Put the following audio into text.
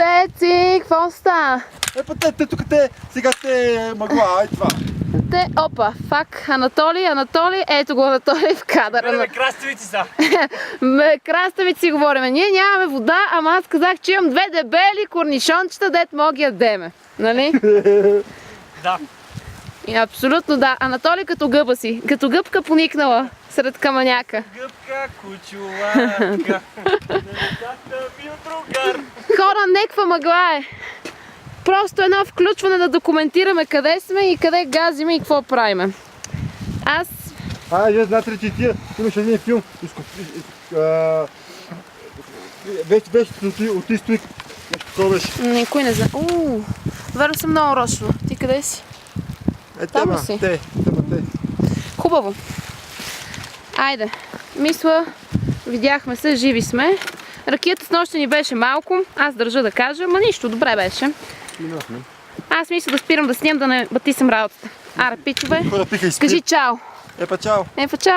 Цеци, какво става? Те тук сега те мъгла, ай това. Опа, фак, Анатолий, ето го Анатолий в кадъра. Краставици са. Краставици говорим. Ние нямаме вода, ама аз казах, че имам 2 дебели корнишончета, дет мога ги ядеме. Нали? Да. И абсолютно да. Анатолий като гъба си. Като гъбка поникнала сред камъняка. Гъбка, кучулака. Децата бил другар. Хора, неква мъгла е. Просто едно включване да документираме къде сме и къде газиме и какво правиме. Аз... Вие знаете ли, че ти имаш един филм, беше от изток, нещо такова беше. Никой не знае. Верно съм много рочно. Ти къде си? Там ли си? Те. Хубаво. Айде. Мисля, видяхме се, живи сме. Ракията с нощта ни беше малко. Аз държа да кажа, ма нищо, добре беше. Аз мисля да спирам да снимам, да не батисам работата. Аре, пичове, кажи чао. Епа чао. Епа чао.